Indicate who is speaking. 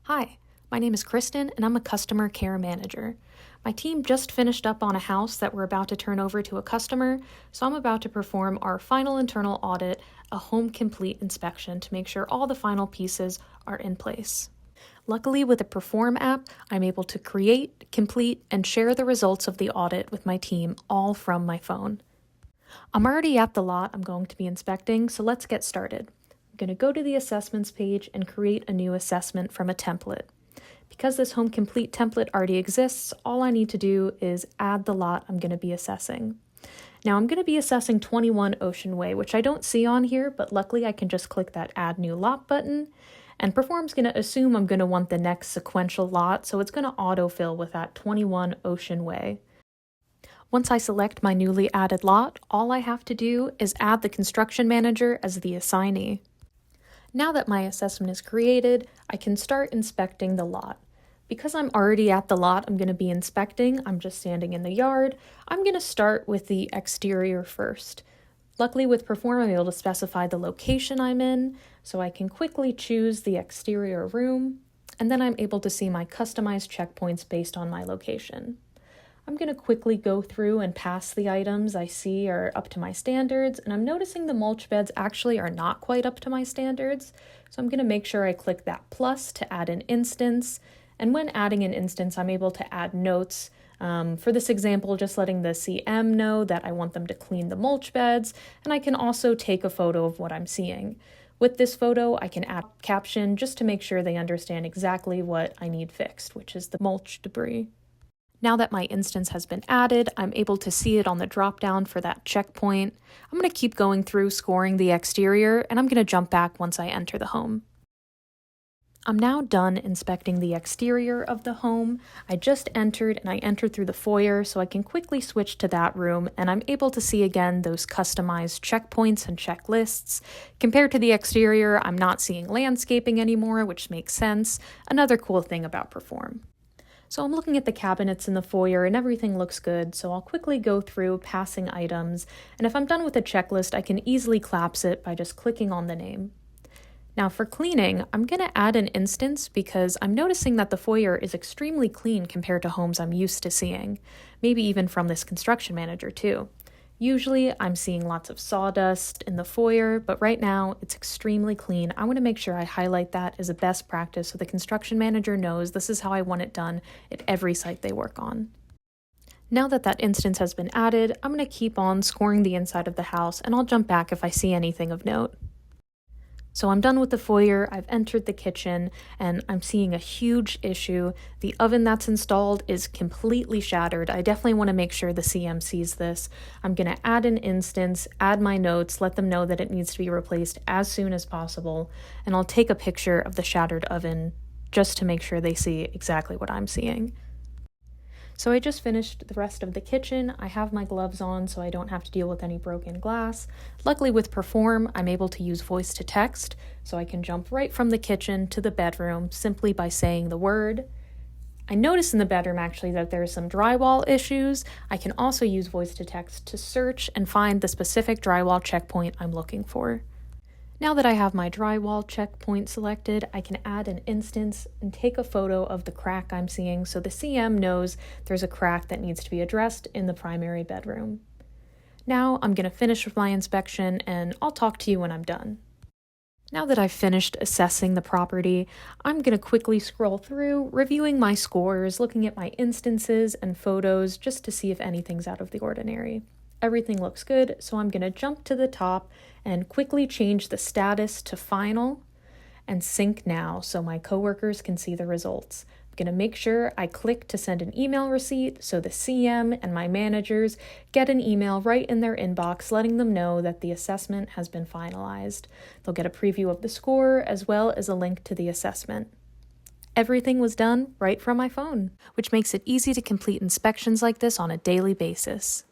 Speaker 1: Hi, my name is Kristen and I'm a customer care manager. My team just finished up on a house that we're about to turn over to a customer, so I'm about to perform our final internal audit, a home complete inspection to make sure all the final pieces are in place. Luckily, with the Perform app, I'm able to create, complete, and share the results of the audit with my team all from my phone. I'm already at the lot I'm going to be inspecting, so let's get started. I'm going to go to the assessments page and create a new assessment from a template. Because this Home Complete template already exists, all I need to do is add the lot I'm going to be assessing. Now I'm going to be assessing 21 Ocean Way, which I don't see on here, but luckily I can just click that Add New Lot button, and Perform's going to assume I'm going to want the next sequential lot, so it's going to autofill with that 21 Ocean Way. Once I select my newly added lot, all I have to do is add the construction manager as the assignee. Now that my assessment is created, I can start inspecting the lot. Because I'm already at the lot I'm going to be inspecting, I'm just standing in the yard, I'm going to start with the exterior first. Luckily with Perform, I'm able to specify the location I'm in, so I can quickly choose the exterior room, and then I'm able to see my customized checkpoints based on my location. I'm going to quickly go through and pass the items I see are up to my standards, and I'm noticing the mulch beds actually are not quite up to my standards, so I'm going to make sure I click that plus to add an instance, and when adding an instance I'm able to add notes. For this example, just letting the CM know that I want them to clean the mulch beds, and I can also take a photo of what I'm seeing. With this photo, I can add a caption just to make sure they understand exactly what I need fixed, which is the mulch debris. Now that my instance has been added, I'm able to see it on the drop-down for that checkpoint. I'm going to keep going through scoring the exterior, and I'm going to jump back once I enter the home. I'm now done inspecting the exterior of the home. I just entered, and I entered through the foyer, so I can quickly switch to that room, and I'm able to see again those customized checkpoints and checklists. Compared to the exterior, I'm not seeing landscaping anymore, which makes sense. Another cool thing about Perform. So I'm looking at the cabinets in the foyer and everything looks good, so I'll quickly go through passing items, and if I'm done with the checklist, I can easily collapse it by just clicking on the name. Now for cleaning, I'm going to add an instance because I'm noticing that the foyer is extremely clean compared to homes I'm used to seeing, maybe even from this construction manager too. Usually I'm seeing lots of sawdust in the foyer, but right now it's extremely clean. I want to make sure I highlight that as a best practice so the construction manager knows this is how I want it done at every site they work on. Now that that instance has been added, I'm going to keep on scoring the inside of the house, and I'll jump back if I see anything of note. So I'm done with the foyer, I've entered the kitchen, and I'm seeing a huge issue. The oven that's installed is completely shattered. I definitely want to make sure the CM sees this. I'm going to add an instance, add my notes, let them know that it needs to be replaced as soon as possible, and I'll take a picture of the shattered oven just to make sure they see exactly what I'm seeing. So I just finished the rest of the kitchen. I have my gloves on so I don't have to deal with any broken glass. Luckily with Perform, I'm able to use voice to text, so I can jump right from the kitchen to the bedroom simply by saying the word. I noticed in the bedroom actually that there are some drywall issues. I can also use voice to text to search and find the specific drywall checkpoint I'm looking for. Now that I have my drywall checkpoint selected, I can add an instance and take a photo of the crack I'm seeing so the CM knows there's a crack that needs to be addressed in the primary bedroom. Now I'm going to finish with my inspection, and I'll talk to you when I'm done. Now that I've finished assessing the property, I'm going to quickly scroll through, reviewing my scores, looking at my instances and photos just to see if anything's out of the ordinary. Everything looks good, so I'm going to jump to the top and quickly change the status to final and sync now so my coworkers can see the results. I'm going to make sure I click to send an email receipt so the CM and my managers get an email right in their inbox letting them know that the assessment has been finalized. They'll get a preview of the score as well as a link to the assessment. Everything was done right from my phone, which makes it easy to complete inspections like this on a daily basis.